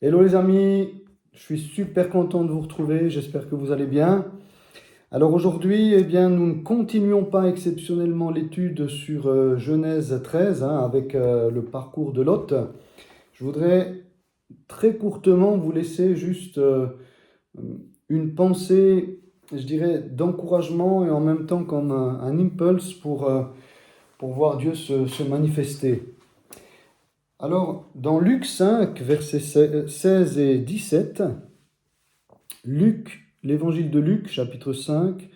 Hello les amis, je suis super content de vous retrouver, j'espère que vous allez bien. Alors aujourd'hui, nous ne continuons pas exceptionnellement l'étude sur Genèse 13 avec le parcours de Lot. Je voudrais très courtement vous laisser juste une pensée, je dirais, d'encouragement et en même temps comme un impulse pour voir Dieu se manifester. Alors, dans Luc 5, versets 16 et 17, l'évangile de Luc, chapitre 5,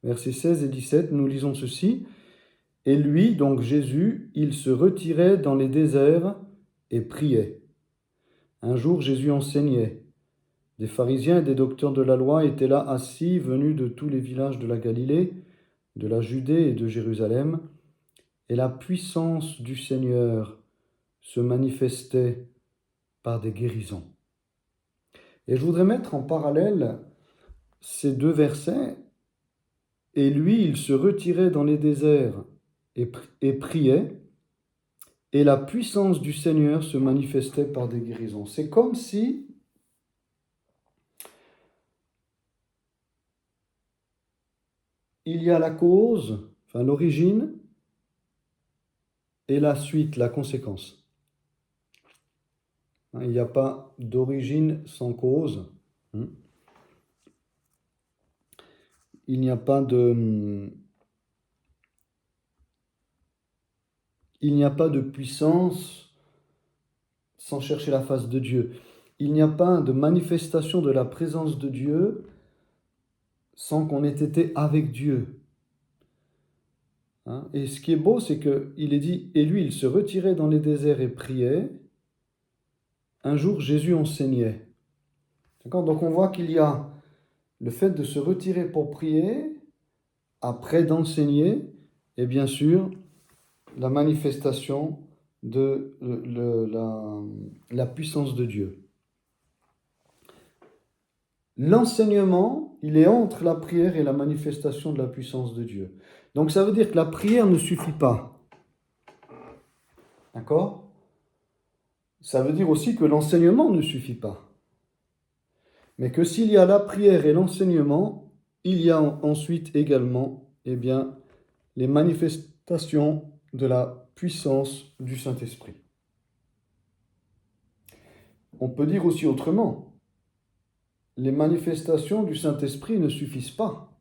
versets 16 et 17, nous lisons ceci. « Et lui, donc Jésus, il se retirait dans les déserts et priait. Un jour, Jésus enseignait. Des pharisiens et des docteurs de la loi étaient là assis, venus de tous les villages de la Galilée, de la Judée et de Jérusalem, et la puissance du Seigneur se manifestait par des guérisons. » Et je voudrais mettre en parallèle ces deux versets. Et lui, il se retirait dans les déserts et priait, et la puissance du Seigneur se manifestait par des guérisons. C'est comme si il y a la cause, l'origine, et la suite, la conséquence. Il n'y a pas d'origine sans cause. Il n'y a pas de puissance sans chercher la face de Dieu. Il n'y a pas de manifestation de la présence de Dieu sans qu'on ait été avec Dieu. Et ce qui est beau, c'est qu'il est dit, et lui, il se retirait dans les déserts et priait. Un jour, Jésus enseignait. D'accord ? Donc on voit qu'il y a le fait de se retirer pour prier, après d'enseigner, et bien sûr, la manifestation de la puissance de Dieu. L'enseignement, il est entre la prière et la manifestation de la puissance de Dieu. Donc ça veut dire que la prière ne suffit pas. D'accord ? Ça veut dire aussi que l'enseignement ne suffit pas. Mais que s'il y a la prière et l'enseignement, il y a ensuite également les manifestations de la puissance du Saint-Esprit. On peut dire aussi autrement, les manifestations du Saint-Esprit ne suffisent pas.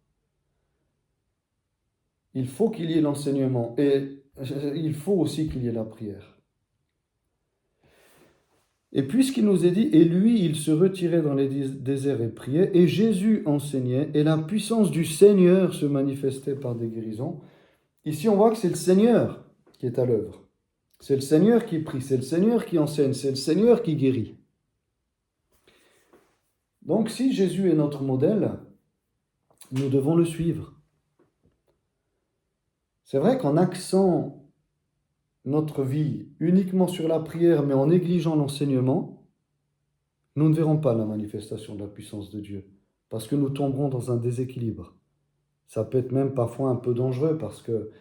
Il faut qu'il y ait l'enseignement et il faut aussi qu'il y ait la prière. Et puisqu'il nous est dit, et lui, il se retirait dans les déserts et priait, et Jésus enseignait, et la puissance du Seigneur se manifestait par des guérisons. Ici, on voit que c'est le Seigneur qui est à l'œuvre. C'est le Seigneur qui prie, c'est le Seigneur qui enseigne, c'est le Seigneur qui guérit. Donc, si Jésus est notre modèle, nous devons le suivre. C'est vrai qu'en axant notre vie uniquement sur la prière, mais en négligeant l'enseignement, nous ne verrons pas la manifestation de la puissance de Dieu, parce que nous tomberons dans un déséquilibre. Ça peut être même parfois un peu dangereux, parce que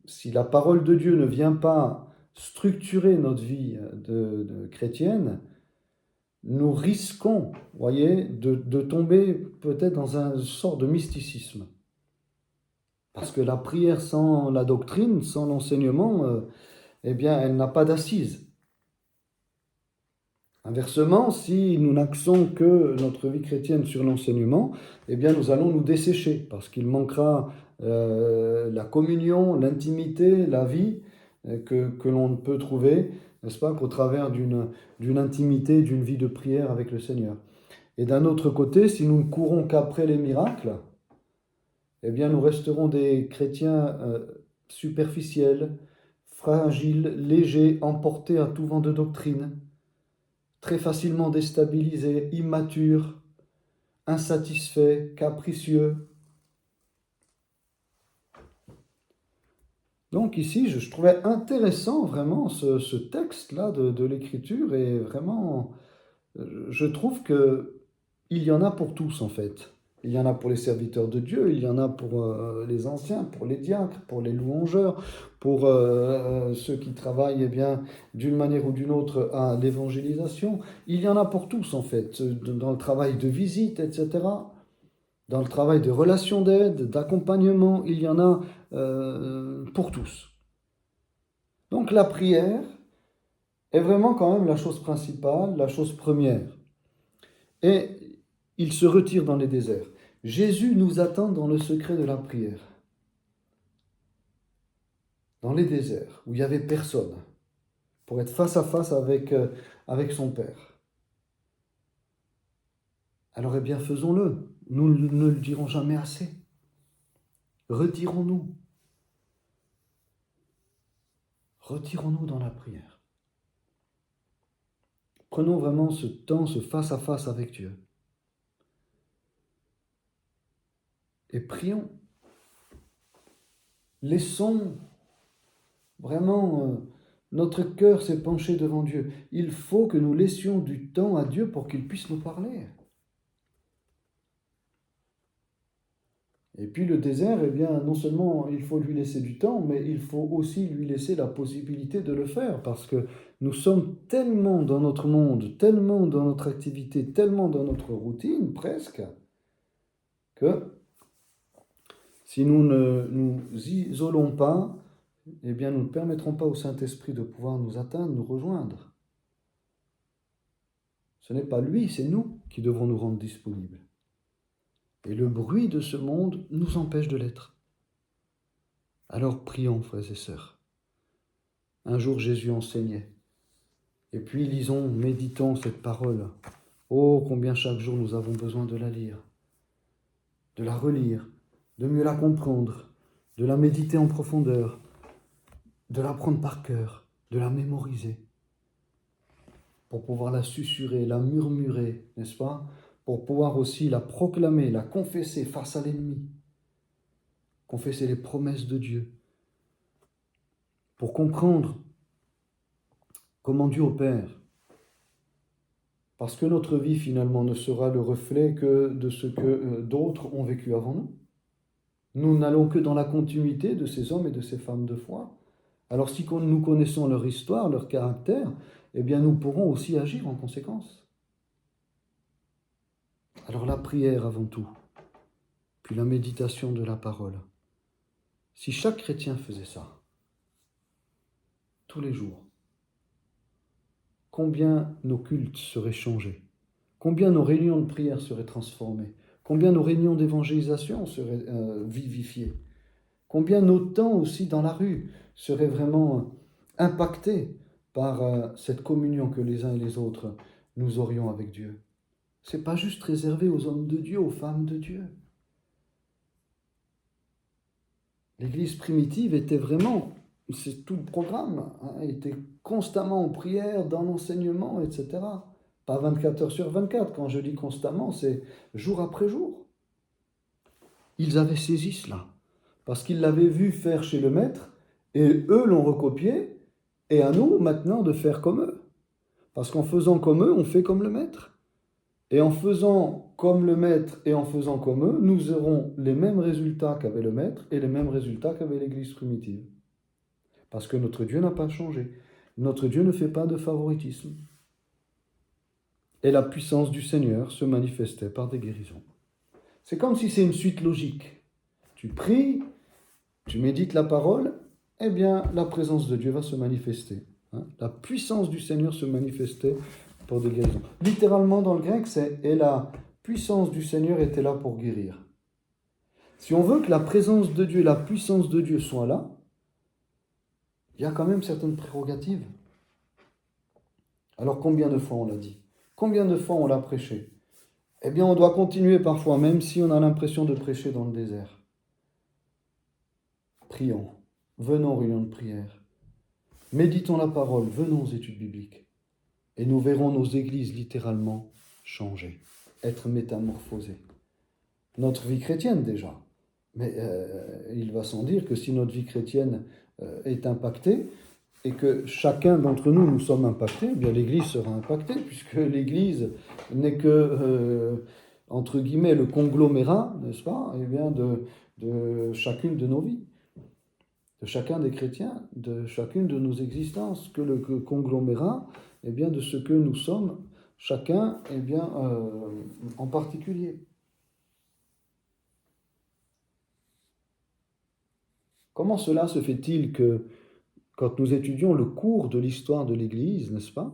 si la parole de Dieu ne vient pas structurer notre vie de chrétienne, nous risquons, de tomber peut-être dans une sorte de mysticisme. Parce que la prière sans la doctrine, sans l'enseignement, elle n'a pas d'assise. Inversement, si nous n'axons que notre vie chrétienne sur l'enseignement, nous allons nous dessécher, parce qu'il manquera la communion, l'intimité, la vie que l'on ne peut trouver, n'est-ce pas, qu'au travers d'une intimité, d'une vie de prière avec le Seigneur. Et d'un autre côté, si nous ne courons qu'après les miracles, nous resterons des chrétiens superficiels, fragiles, légers, emportés à tout vent de doctrine, très facilement déstabilisés, immatures, insatisfaits, capricieux. Donc ici, je trouvais intéressant vraiment ce texte-là de l'Écriture, et vraiment, je trouve qu'il y en a pour tous en fait. Il y en a pour les serviteurs de Dieu, il y en a pour les anciens, pour les diacres, pour les louangeurs, pour ceux qui travaillent eh bien, d'une manière ou d'une autre à l'évangélisation. Il y en a pour tous en fait, dans le travail de visite, etc. Dans le travail de relation d'aide, d'accompagnement, il y en a pour tous. Donc la prière est vraiment quand même la chose principale, la chose première. Et il se retire dans les déserts. Jésus nous attend dans le secret de la prière. Dans les déserts, où il n'y avait personne, pour être face à face avec son Père. Alors eh bien, faisons-le. Nous ne le dirons jamais assez. Retirons-nous. Retirons-nous dans la prière. Prenons vraiment ce temps, ce face-à-face avec Dieu. Et prions. Laissons vraiment notre cœur s'est penché devant Dieu. Il faut que nous laissions du temps à Dieu pour qu'il puisse nous parler. Et puis le désert, eh bien, non seulement il faut lui laisser du temps, mais il faut aussi lui laisser la possibilité de le faire, parce que nous sommes tellement dans notre monde, tellement dans notre activité, tellement dans notre routine, presque, que si nous ne nous isolons pas, eh bien, nous ne permettrons pas au Saint-Esprit de pouvoir nous atteindre, nous rejoindre. Ce n'est pas lui, c'est nous qui devons nous rendre disponibles. Et le bruit de ce monde nous empêche de l'être. Alors prions, frères et sœurs. Un jour Jésus enseignait. Et puis lisons, méditons cette parole. Oh, combien chaque jour nous avons besoin de la lire, de la relire, de mieux la comprendre, de la méditer en profondeur, de la prendre par cœur, de la mémoriser, pour pouvoir la susurrer, la murmurer, n'est-ce pas ? Pour pouvoir aussi la proclamer, la confesser face à l'ennemi, confesser les promesses de Dieu, pour comprendre comment Dieu opère. Parce que notre vie, finalement, ne sera le reflet que de ce que d'autres ont vécu avant nous. Nous n'allons que dans la continuité de ces hommes et de ces femmes de foi. Alors si nous connaissons leur histoire, leur caractère, eh bien nous pourrons aussi agir en conséquence. Alors la prière avant tout, puis la méditation de la parole. Si chaque chrétien faisait ça, tous les jours, combien nos cultes seraient changés, combien nos réunions de prière seraient transformées, combien nos réunions d'évangélisation seraient vivifiées, combien nos temps aussi dans la rue seraient vraiment impactés par cette communion que les uns et les autres nous aurions avec Dieu. Ce n'est pas juste réservé aux hommes de Dieu, aux femmes de Dieu. L'Église primitive était vraiment, c'est tout le programme, était constamment en prière, dans l'enseignement, etc. Pas 24 heures sur 24, quand je dis constamment, c'est jour après jour. Ils avaient saisi cela, parce qu'ils l'avaient vu faire chez le maître, et eux l'ont recopié, et à nous maintenant de faire comme eux. Parce qu'en faisant comme eux, on fait comme le maître. Et en faisant comme le maître et en faisant comme eux, nous aurons les mêmes résultats qu'avait le maître et les mêmes résultats qu'avait l'Église primitive. Parce que notre Dieu n'a pas changé. Notre Dieu ne fait pas de favoritisme. Et la puissance du Seigneur se manifestait par des guérisons. C'est comme si c'est une suite logique. Tu pries, tu médites la parole, eh bien la présence de Dieu va se manifester. La puissance du Seigneur se manifestait pour des guérisons. Littéralement dans le grec, c'est « et la puissance du Seigneur était là pour guérir ». Si on veut que la présence de Dieu, la puissance de Dieu soient là, il y a quand même certaines prérogatives. Alors combien de fois on l'a dit? Combien de fois on l'a prêché? Eh bien on doit continuer parfois, même si on a l'impression de prêcher dans le désert. Prions, venons aux réunions de prière, méditons la parole, venons aux études bibliques. Et nous verrons nos églises littéralement changer, être métamorphosées. Notre vie chrétienne déjà, mais il va sans dire que si notre vie chrétienne est impactée, et que chacun d'entre nous, nous sommes impactés, eh bien l'Église sera impactée, puisque l'Église n'est que entre guillemets, le conglomérat, n'est-ce pas, eh bien, de chacune de nos vies, de chacun des chrétiens, de chacune de nos existences, que le conglomérat, eh bien, de ce que nous sommes, chacun, eh bien, en particulier. Comment cela se fait-il que, quand nous étudions le cours de l'histoire de l'Église, n'est-ce pas,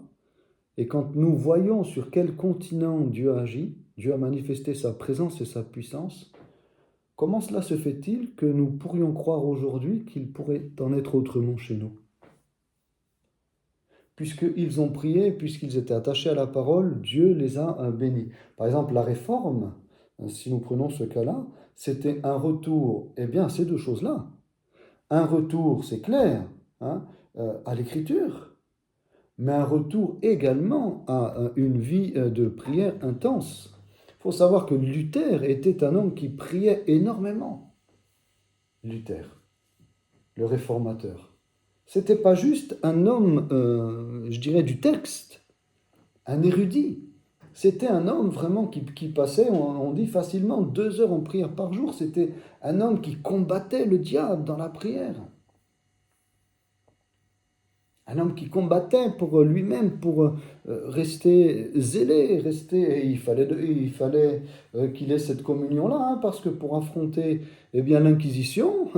et quand nous voyons sur quel continent Dieu agit, Dieu a manifesté sa présence et sa puissance, comment cela se fait-il que nous pourrions croire aujourd'hui qu'il pourrait en être autrement chez nous? Puisqu'ils ont prié, puisqu'ils étaient attachés à la parole, Dieu les a bénis. Par exemple, la réforme, si nous prenons ce cas-là, c'était un retour, eh bien, ces deux choses-là. Un retour, c'est clair, hein, à l'écriture, mais un retour également à une vie de prière intense. Il faut savoir que Luther était un homme qui priait énormément. Luther, le réformateur. C'était pas juste un homme, je dirais, du texte, un érudit. C'était un homme vraiment qui passait, on dit facilement, 2 heures en prière par jour. C'était un homme qui combattait le diable dans la prière. Un homme qui combattait pour lui-même, pour rester zélé, et il fallait qu'il ait cette communion-là, hein, parce que pour affronter eh bien, l'Inquisition,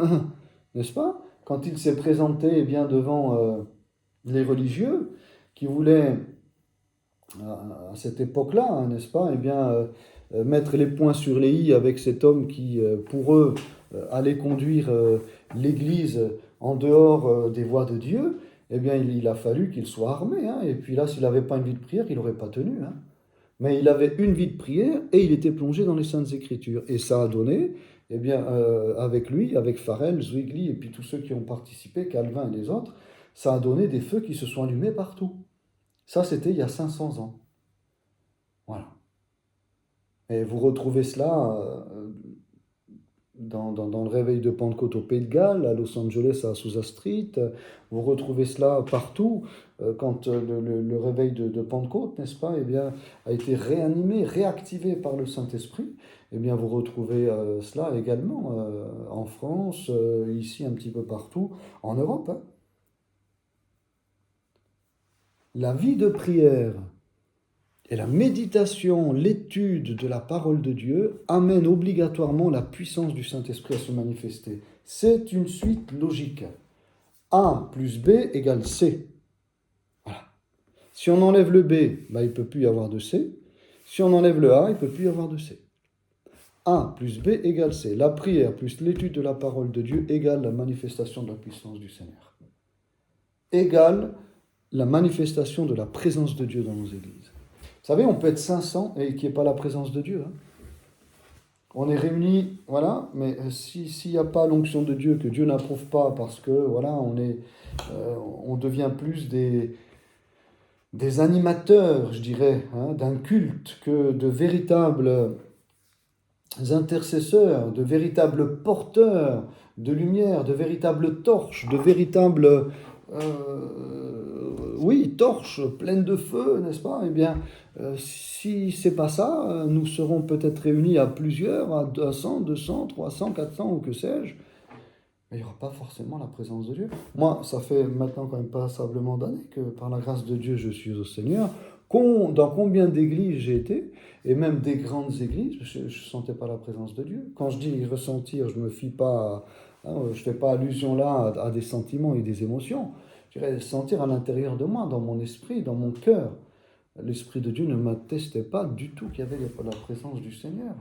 n'est-ce pas, quand il s'est présenté eh bien, devant les religieux qui voulaient, à cette époque-là, hein, n'est-ce pas, eh bien, mettre les points sur les i avec cet homme qui, pour eux, allait conduire l'Église en dehors des voies de Dieu, eh bien, il a fallu qu'il soit armé. Hein, et puis là, s'il n'avait pas une vie de prière, il n'aurait pas tenu. Hein. Mais il avait une vie de prière et il était plongé dans les Saintes Écritures. Et ça a donné, eh bien, avec lui, avec Farel, Zwingli et puis tous ceux qui ont participé, Calvin et les autres, ça a donné des feux qui se sont allumés partout. Ça, c'était il y a 500 ans. Voilà. Et vous retrouvez cela dans le réveil de Pentecôte au Pays de Galles, à Los Angeles, à Azusa Street. Vous retrouvez cela partout. Quand le réveil de Pentecôte, n'est-ce pas, eh bien, a été réanimé, réactivé par le Saint-Esprit, eh bien, vous retrouvez cela également en France, ici un petit peu partout, en Europe. Hein. La vie de prière et la méditation, l'étude de la parole de Dieu amène obligatoirement la puissance du Saint-Esprit à se manifester. C'est une suite logique. A plus B égale C. Voilà. Si on enlève le B, ben, il ne peut plus y avoir de C. Si on enlève le A, il ne peut plus y avoir de C. A plus B égale C. La prière plus l'étude de la parole de Dieu égale la manifestation de la puissance du Seigneur. Égale la manifestation de la présence de Dieu dans nos églises. Vous savez, on peut être 500 et qu'il n'y ait pas la présence de Dieu. Hein. On est réunis, voilà, mais s'il n'y a pas l'onction de Dieu, que Dieu n'approuve pas, parce que, voilà, on devient plus des animateurs, je dirais, hein, d'un culte, que de véritables intercesseurs, de véritables porteurs de lumière, de véritables torches, de véritables... oui, torches pleines de feu, n'est-ce pas? Eh bien, si c'est pas ça, nous serons peut-être réunis à plusieurs, à 100, 200, 300, 400 ou que sais-je, mais il n'y aura pas forcément la présence de Dieu. Moi, ça fait maintenant quand même passablement d'années que par la grâce de Dieu, je suis au Seigneur. Dans combien d'églises j'ai été, et même des grandes églises, je ne sentais pas la présence de Dieu. Quand je dis ressentir, je ne me fie pas, je fais pas allusion là à des sentiments et des émotions. Je dirais sentir à l'intérieur de moi, dans mon esprit, dans mon cœur. L'Esprit de Dieu ne m'attestait pas du tout qu'il y avait la présence du Seigneur.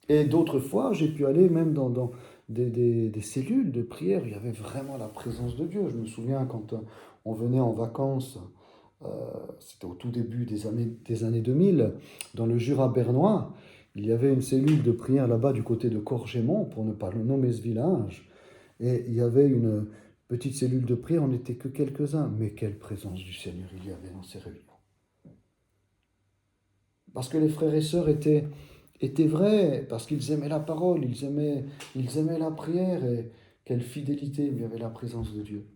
Et d'autres fois, j'ai pu aller même dans des cellules de prière, il y avait vraiment la présence de Dieu. Je me souviens quand on venait en vacances, c'était au tout début des années 2000, dans le Jura bernois, il y avait une cellule de prière là-bas du côté de Corgémont, pour ne pas le nommer ce village, et il y avait une petite cellule de prière, on n'était que quelques-uns, mais quelle présence du Seigneur il y avait dans ces réunions. Parce que les frères et sœurs étaient vrais, parce qu'ils aimaient la parole, ils aimaient la prière, et quelle fidélité il y avait la présence de Dieu.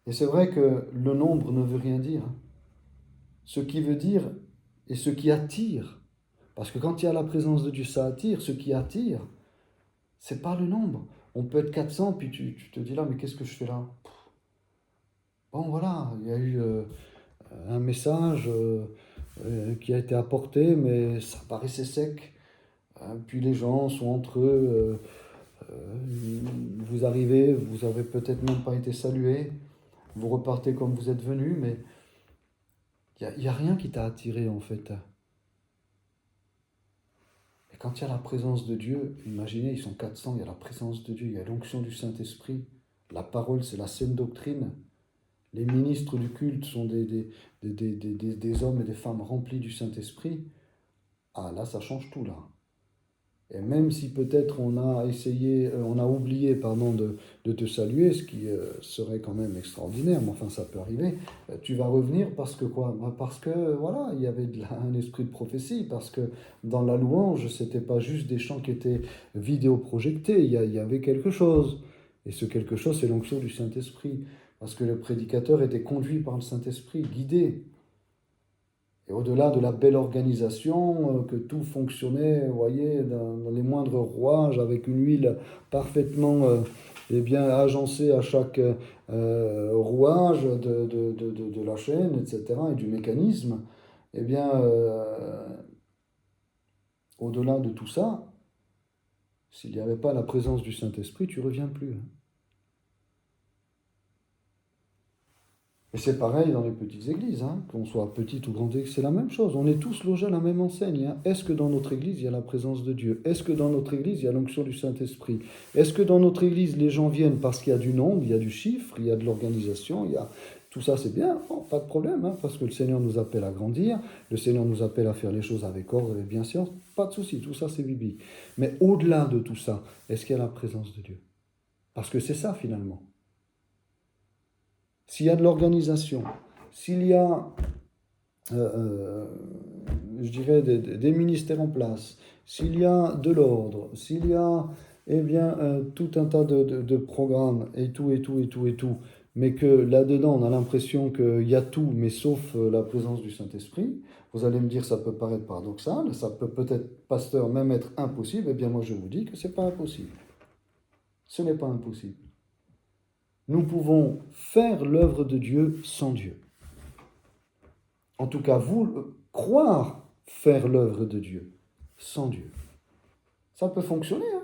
Et c'est vrai que le nombre ne veut rien dire. Ce qui veut dire Et ce qui attire, parce que quand il y a la présence de Dieu, ça attire, ce qui attire, c'est pas le nombre. On peut être 400, puis tu te dis là, mais qu'est-ce que je fais là? Bon, voilà, il y a eu un message qui a été apporté, mais ça paraissait sec. Puis les gens sont entre eux, vous arrivez, vous avez peut-être même pas été salué, vous repartez comme vous êtes venu, mais il n'y a rien qui t'a attiré en fait. Et quand il y a la présence de Dieu, imaginez, ils sont 400, il y a la présence de Dieu, il y a l'onction du Saint-Esprit. La parole, c'est la saine doctrine. Les ministres du culte sont des hommes et des femmes remplis du Saint-Esprit. Ah là, ça change tout là. Et même si peut-être on a essayé, on a oublié, pardon, de te saluer, ce qui serait quand même extraordinaire, mais enfin ça peut arriver, tu vas revenir parce que quoi? Parce que voilà, il y avait un esprit de prophétie, parce que dans la louange, c'était pas juste des chants qui étaient vidéoprojetés, il y avait quelque chose. Et ce quelque chose, c'est l'onction du Saint-Esprit, parce que le prédicateur était conduit par le Saint-Esprit, guidé. Et au-delà de la belle organisation, que tout fonctionnait, vous voyez, dans les moindres rouages, avec une huile parfaitement eh bien, agencée à chaque rouage de la chaîne, etc., et du mécanisme, eh bien, au-delà de tout ça, s'il n'y avait pas la présence du Saint-Esprit, tu ne reviens plus. Hein. Et c'est pareil dans les petites églises, hein, qu'on soit petite ou grande église, c'est la même chose. On est tous logés à la même enseigne. Hein. Est-ce que dans notre église, il y a la présence de Dieu? Est-ce que dans notre église, il y a l'onction du Saint-Esprit? Est-ce que dans notre église, les gens viennent parce qu'il y a du nombre, il y a du chiffre, il y a de l'organisation, il y a... Tout ça, c'est bien, bon, pas de problème, hein, parce que le Seigneur nous appelle à grandir, le Seigneur nous appelle à faire les choses avec ordre et bienséance, pas de souci, tout ça, c'est biblique. Mais au-delà de tout ça, est-ce qu'il y a la présence de Dieu? Parce que c'est ça, finalement. S'il y a de l'organisation, s'il y a, je dirais, des ministères en place, s'il y a de l'ordre, s'il y a eh bien, tout un tas de programmes et tout, et tout, et tout, et tout, mais que là-dedans, on a l'impression qu'il y a tout, mais sauf la présence du Saint-Esprit, vous allez me dire, ça peut paraître paradoxal, ça peut peut-être, pasteur, même être impossible, eh bien moi je vous dis que ce n'est pas impossible. Ce n'est pas impossible. Nous pouvons faire l'œuvre de Dieu sans Dieu. En tout cas, croire faire l'œuvre de Dieu sans Dieu. Ça peut fonctionner. Hein.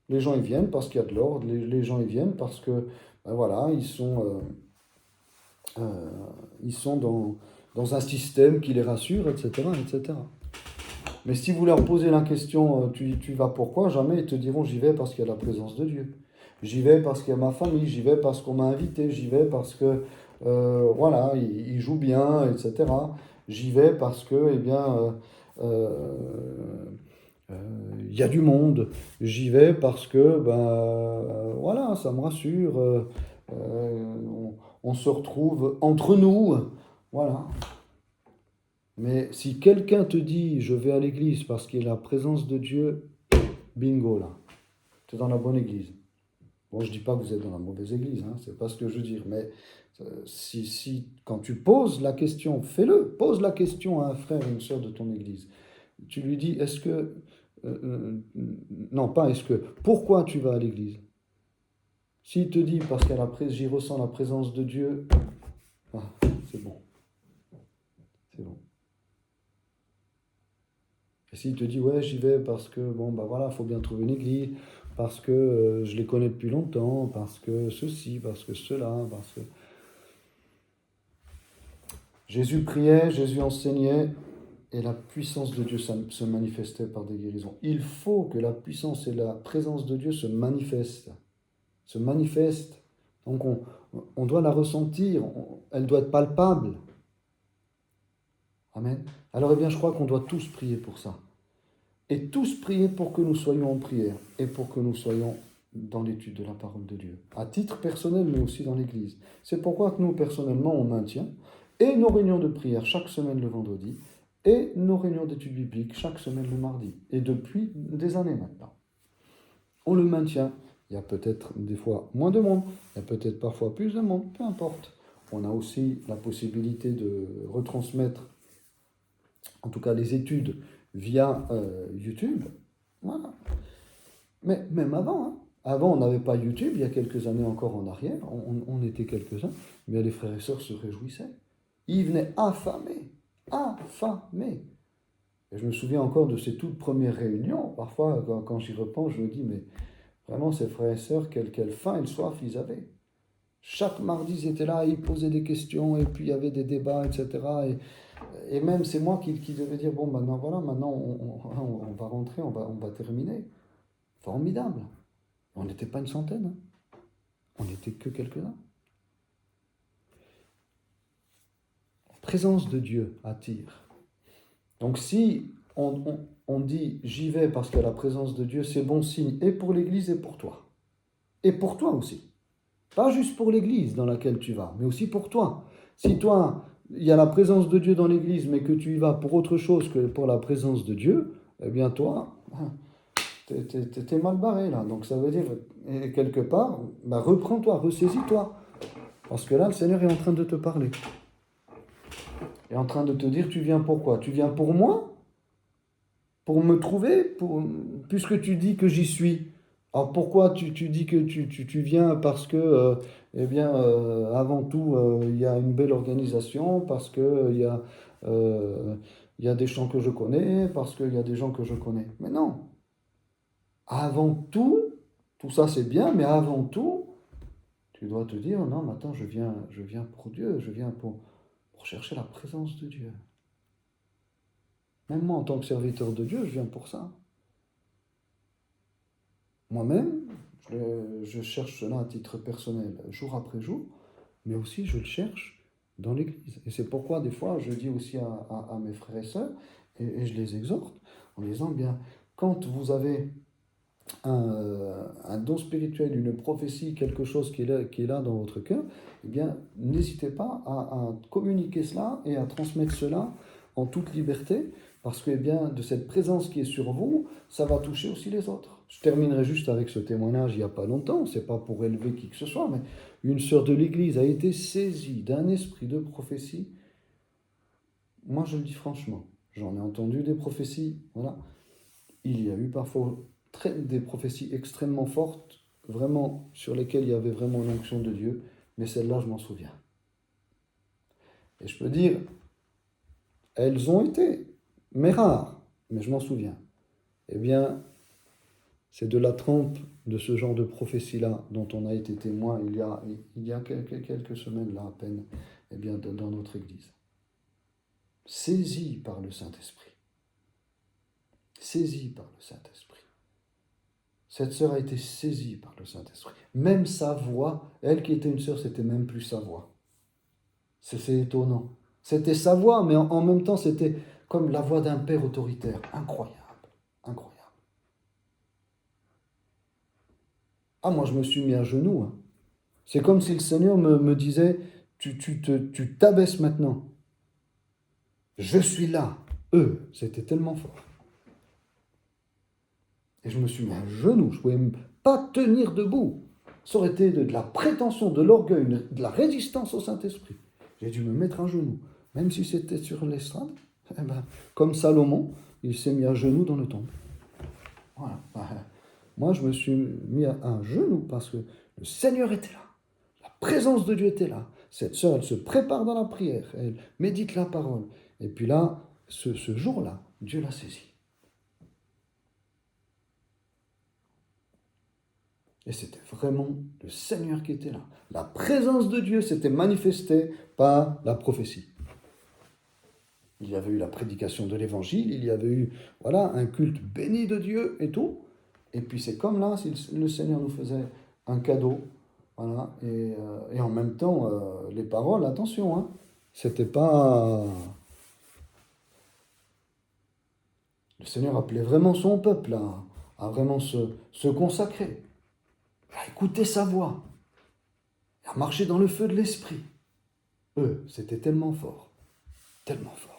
Les gens y viennent parce qu'il y a de l'ordre, les gens y viennent parce que, ben voilà, ils sont dans un système qui les rassure, etc., etc. Mais si vous leur posez la question, tu vas pourquoi? Jamais ils te diront, j'y vais parce qu'il y a la présence de Dieu. J'y vais parce qu'il y a ma famille, j'y vais parce qu'on m'a invité, j'y vais parce que, voilà, il joue bien, etc. J'y vais parce que, eh bien, il y a du monde. J'y vais parce que, ben, voilà, ça me rassure. On se retrouve entre nous. Voilà. Mais si quelqu'un te dit, je vais à l'église parce qu'il y a la présence de Dieu, bingo là, tu es dans la bonne église. Bon, je ne dis pas que vous êtes dans la mauvaise église, hein, c'est pas ce que je veux dire, mais si quand tu poses la question, fais-le, pose la question à un frère et une sœur de ton église. Tu lui dis, est-ce que, non pas est-ce que, pourquoi tu vas à l'église? S'il te dit, parce j'y ressens la présence de Dieu, ah, c'est bon, c'est bon. Et s'il te dit, ouais, j'y vais parce que, bon, bah voilà, il faut bien trouver une église, parce que je les connais depuis longtemps, parce que ceci, parce que cela, parce que... Jésus priait, Jésus enseignait, et la puissance de Dieu se manifestait par des guérisons. Il faut que la puissance et la présence de Dieu se manifestent. Se manifestent. Donc on doit la ressentir, elle doit être palpable. Amen. Alors eh bien je crois qu'on doit tous prier pour ça. Et tous prier pour que nous soyons en prière et pour que nous soyons dans l'étude de la parole de Dieu. À titre personnel, mais aussi dans l'Église. C'est pourquoi que nous, personnellement, on maintient et nos réunions de prière chaque semaine le vendredi et nos réunions d'études bibliques chaque semaine le mardi. Et depuis des années maintenant. On le maintient. Il y a peut-être des fois moins de monde, il y a peut-être parfois plus de monde, peu importe. On a aussi la possibilité de retransmettre en tout cas les études via YouTube. Voilà. Mais même avant, hein. Avant, on n'avait pas YouTube, il y a quelques années encore en arrière, on était quelques-uns, mais les frères et sœurs se réjouissaient. Ils venaient affamés, affamés. Et je me souviens encore de ces toutes premières réunions. Parfois, quand j'y repense, je me dis, mais vraiment, ces frères et sœurs, quelle faim et soif ils avaient. Chaque mardi, ils étaient là, ils posaient des questions, et puis il y avait des débats, etc. Et même, c'est moi qui devais dire, bon, maintenant, voilà, maintenant, on va rentrer, on va terminer. Formidable. On n'était pas une centaine, hein. On n'était que quelques-uns. La présence de Dieu attire. Donc si on dit j'y vais parce qu'il y a la présence de Dieu, c'est bon signe et pour l'Église et pour toi. Et pour toi aussi. Pas juste pour l'Église dans laquelle tu vas, mais aussi pour toi. Si toi, il y a la présence de Dieu dans l'Église, mais que tu y vas pour autre chose que pour la présence de Dieu, eh bien toi, t'es mal barré là. Donc ça veut dire, quelque part, reprends-toi, ressaisis-toi. Parce que là, le Seigneur est en train de te parler. Il est en train de te dire, tu viens pour quoi? Tu viens pour moi? Pour me trouver? Puisque tu dis que j'y suis. Alors pourquoi tu dis que tu viens? Parce que, avant tout, il y a une belle organisation, parce que il y a des chants que je connais, parce qu'il y a des gens que je connais. Mais non. Avant tout ça c'est bien, mais avant tout, tu dois te dire, non, mais attends, je viens pour Dieu, je viens pour chercher la présence de Dieu. Même moi, en tant que serviteur de Dieu, je viens pour ça. Moi-même, je cherche cela à titre personnel, jour après jour, mais aussi je le cherche dans l'Église. Et c'est pourquoi, des fois, je dis aussi à mes frères et sœurs, et je les exhorte, en disant, bien, quand vous avez un don spirituel, une prophétie, quelque chose qui est là dans votre cœur, eh bien, n'hésitez pas à communiquer cela et à transmettre cela en toute liberté, parce que, eh bien, de cette présence qui est sur vous, ça va toucher aussi les autres. Je terminerai juste avec ce témoignage il n'y a pas longtemps, c'est pas pour élever qui que ce soit, mais une sœur de l'Église a été saisie d'un esprit de prophétie. Moi, je le dis franchement, j'en ai entendu des prophéties, voilà. Il y a eu parfois des prophéties extrêmement fortes, vraiment sur lesquelles il y avait vraiment l'onction de Dieu, mais celle-là, je m'en souviens. Et je peux dire, elles ont été, mais rares, mais je m'en souviens. Eh bien, c'est de la trempe de ce genre de prophétie-là dont on a été témoin il y a quelques semaines, là à peine, eh bien, dans notre Église. Saisi par le Saint-Esprit. Saisi par le Saint-Esprit. Cette sœur a été saisie par le Saint-Esprit. Même sa voix, elle qui était une sœur, c'était même plus sa voix. C'est étonnant. C'était sa voix, mais en même temps, c'était comme la voix d'un père autoritaire. Incroyable. Incroyable. Ah, moi, je me suis mis à genoux. Hein. C'est comme si le Seigneur me disait, tu t'abaisses maintenant. Je suis là. C'était tellement fort. Et je me suis mis à genoux. Je ne pouvais même pas tenir debout. Ça aurait été de la prétention, de l'orgueil, de la résistance au Saint-Esprit. J'ai dû me mettre à genoux. Même si c'était sur l'estrade, eh ben, comme Salomon, il s'est mis à genoux dans le temple. Voilà. Moi, je me suis mis à genoux parce que le Seigneur était là. La présence de Dieu était là. Cette sœur, elle se prépare dans la prière. Elle médite la parole. Et puis là, ce jour-là, Dieu l'a saisie. Et c'était vraiment le Seigneur qui était là. La présence de Dieu s'était manifestée par la prophétie. Il y avait eu la prédication de l'Évangile, il y avait eu un culte béni de Dieu et tout. Et puis c'est comme là, si le Seigneur nous faisait un cadeau. Voilà, et en même temps, les paroles, attention, hein, c'était pas... Le Seigneur appelait vraiment son peuple à vraiment se consacrer, à écouter sa voix, à marcher dans le feu de l'Esprit. C'était tellement fort, tellement fort.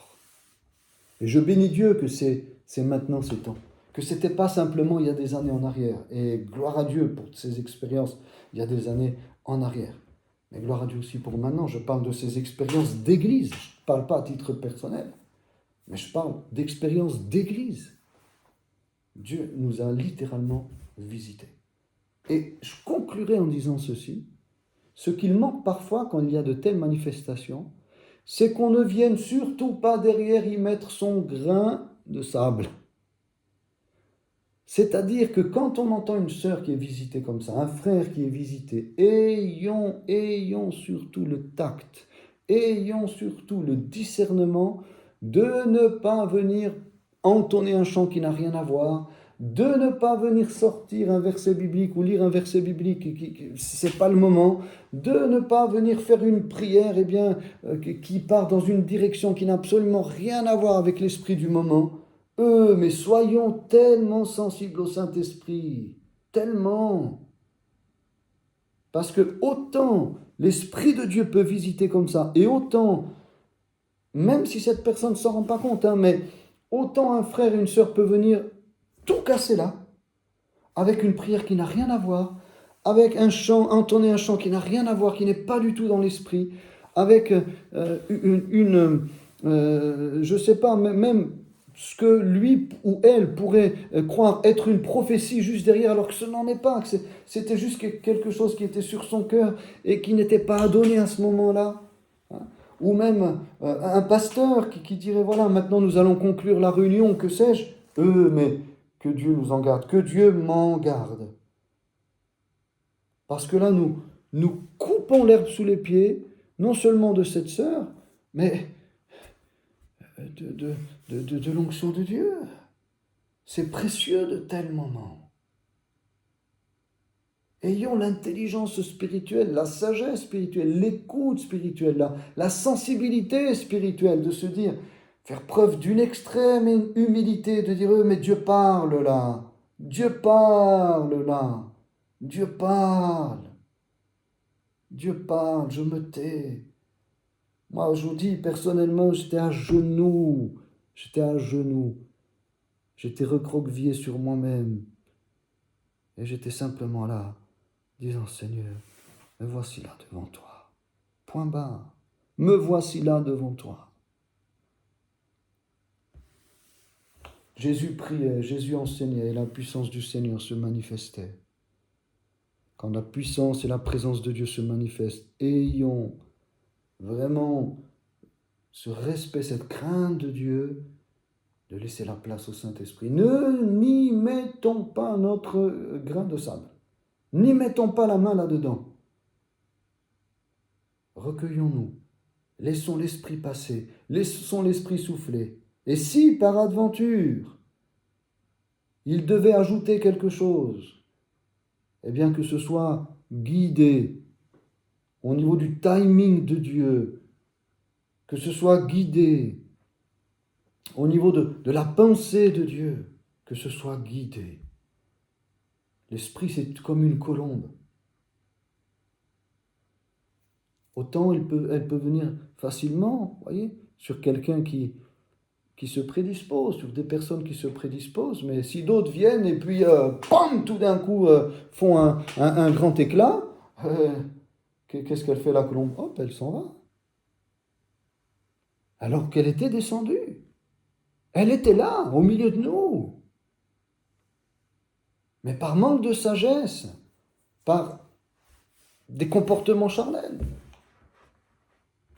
Et je bénis Dieu que c'est maintenant ce temps, que ce n'était pas simplement il y a des années en arrière, et gloire à Dieu pour ces expériences il y a des années en arrière. Mais gloire à Dieu aussi pour maintenant, je parle de ces expériences d'église, je ne parle pas à titre personnel, mais je parle d'expérience d'église. Dieu nous a littéralement visités. Et je conclurai en disant ceci, ce qu'il manque parfois quand il y a de telles manifestations, c'est qu'on ne vienne surtout pas derrière y mettre son grain de sable. C'est-à-dire que quand on entend une sœur qui est visitée comme ça, un frère qui est visité, ayons surtout le tact, ayons surtout le discernement de ne pas venir entonner un chant qui n'a rien à voir, de ne pas venir sortir un verset biblique ou lire un verset biblique, c'est pas le moment, de ne pas venir faire une prière qui part dans une direction qui n'a absolument rien à voir avec l'esprit du moment. Mais soyons tellement sensibles au Saint-Esprit, tellement. Parce que autant l'Esprit de Dieu peut visiter comme ça, et autant, même si cette personne ne s'en rend pas compte, mais autant un frère et une sœur peuvent venir tout casser là, avec une prière qui n'a rien à voir, avec un chant, entonner un chant qui n'a rien à voir, qui n'est pas du tout dans l'esprit, avec je sais pas, même ce que lui ou elle pourrait croire être une prophétie juste derrière, alors que ce n'en est pas, que c'était juste quelque chose qui était sur son cœur et qui n'était pas à donner à ce moment-là. Ou même un pasteur qui dirait, voilà, maintenant nous allons conclure la réunion, que sais-je. Mais que Dieu nous en garde, que Dieu m'en garde. Parce que là, nous coupons l'herbe sous les pieds, non seulement de cette sœur, mais de l'onction de Dieu. C'est précieux de tels moments. Ayons l'intelligence spirituelle, la sagesse spirituelle, l'écoute spirituelle, la sensibilité spirituelle de se dire, faire preuve d'une extrême humilité, de dire, mais Dieu parle là, Dieu parle là, Dieu parle, Dieu parle, je me tais. Moi, je vous dis, personnellement, j'étais à genoux, j'étais recroquevillé sur moi-même, et j'étais simplement là, disant, Seigneur, me voici là devant toi, point barre, me voici là devant toi. Jésus priait, Jésus enseignait, et la puissance du Seigneur se manifestait. Quand la puissance et la présence de Dieu se manifestent, ayons vraiment ce respect, cette crainte de Dieu, de laisser la place au Saint-Esprit. N'y mettons pas notre grain de sable. N'y mettons pas la main là-dedans. Recueillons-nous. Laissons l'Esprit passer. Laissons l'Esprit souffler. Et si, par aventure, il devait ajouter quelque chose, eh bien que ce soit guidé au niveau du timing de Dieu, que ce soit guidé au niveau de la pensée de Dieu, que ce soit guidé. L'esprit, c'est comme une colombe. Autant elle peut venir facilement, voyez, sur quelqu'un qui se prédispose, sur des personnes qui se prédisposent, mais si d'autres viennent et puis, pam, tout d'un coup, font un grand éclat, qu'est-ce qu'elle fait la colombe? Hop, elle s'en va. Alors qu'elle était descendue. Elle était là, au milieu de nous. Mais par manque de sagesse, par des comportements charnels.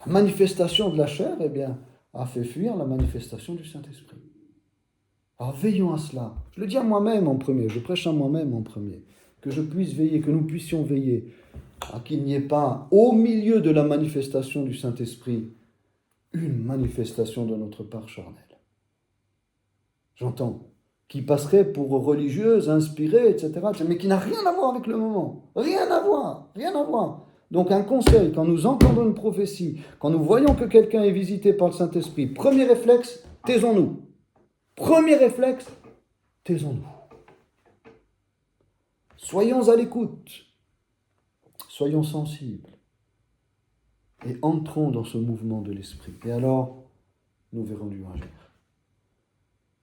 La manifestation de la chair, a fait fuir la manifestation du Saint-Esprit. Alors veillons à cela. Je le dis à moi-même en premier, je prêche à moi-même en premier. Que je puisse veiller, que nous puissions veiller à qu'il n'y ait pas, au milieu de la manifestation du Saint-Esprit, une manifestation de notre part charnelle. J'entends, qui passerait pour religieuse, inspirée, etc., mais qui n'a rien à voir avec le moment. Rien à voir. Donc un conseil, quand nous entendons une prophétie, quand nous voyons que quelqu'un est visité par le Saint-Esprit, premier réflexe, taisons-nous. Premier réflexe, taisons-nous. Soyons à l'écoute, soyons sensibles et entrons dans ce mouvement de l'Esprit. Et alors, nous verrons Dieu agir.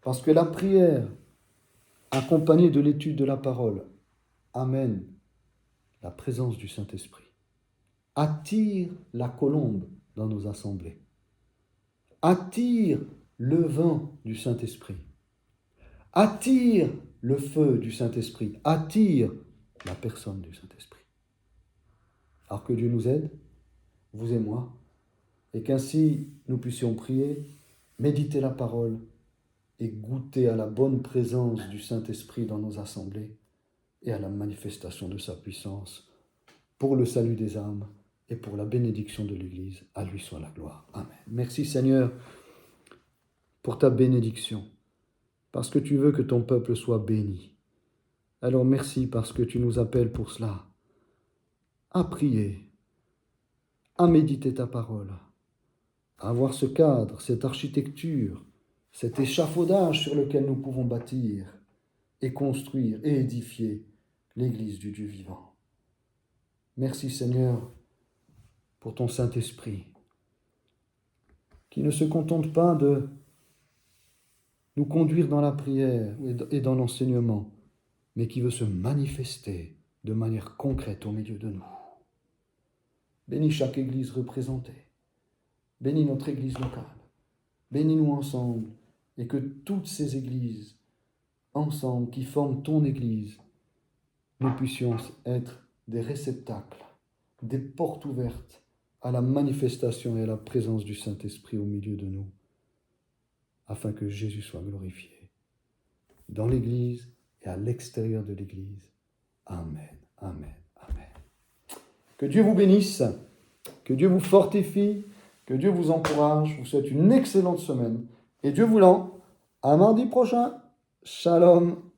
Parce que la prière, accompagnée de l'étude de la parole, amène la présence du Saint-Esprit, attire la colombe dans nos assemblées, attire le vent du Saint-Esprit. Attire le feu du Saint-Esprit. Attire la personne du Saint-Esprit. Alors que Dieu nous aide, vous et moi, et qu'ainsi nous puissions prier, méditer la parole et goûter à la bonne présence du Saint-Esprit dans nos assemblées et à la manifestation de sa puissance pour le salut des âmes et pour la bénédiction de l'Église. À lui soit la gloire. Amen. Merci Seigneur pour ta bénédiction, parce que tu veux que ton peuple soit béni. Alors merci parce que tu nous appelles pour cela, à prier, à méditer ta parole, à avoir ce cadre, cette architecture, cet échafaudage sur lequel nous pouvons bâtir et construire et édifier l'Église du Dieu vivant. Merci Seigneur pour ton Saint-Esprit, qui ne se contente pas de nous conduire dans la prière et dans l'enseignement, mais qui veut se manifester de manière concrète au milieu de nous. Bénis chaque Église représentée, bénis notre Église locale, bénis-nous ensemble, et que toutes ces Églises, ensemble, qui forment ton Église, nous puissions être des réceptacles, des portes ouvertes à la manifestation et à la présence du Saint-Esprit au milieu de nous, afin que Jésus soit glorifié dans l'Église et à l'extérieur de l'Église. Amen, amen, amen. Que Dieu vous bénisse, que Dieu vous fortifie, que Dieu vous encourage. Je vous souhaite une excellente semaine. Et Dieu voulant, à mardi prochain. Shalom.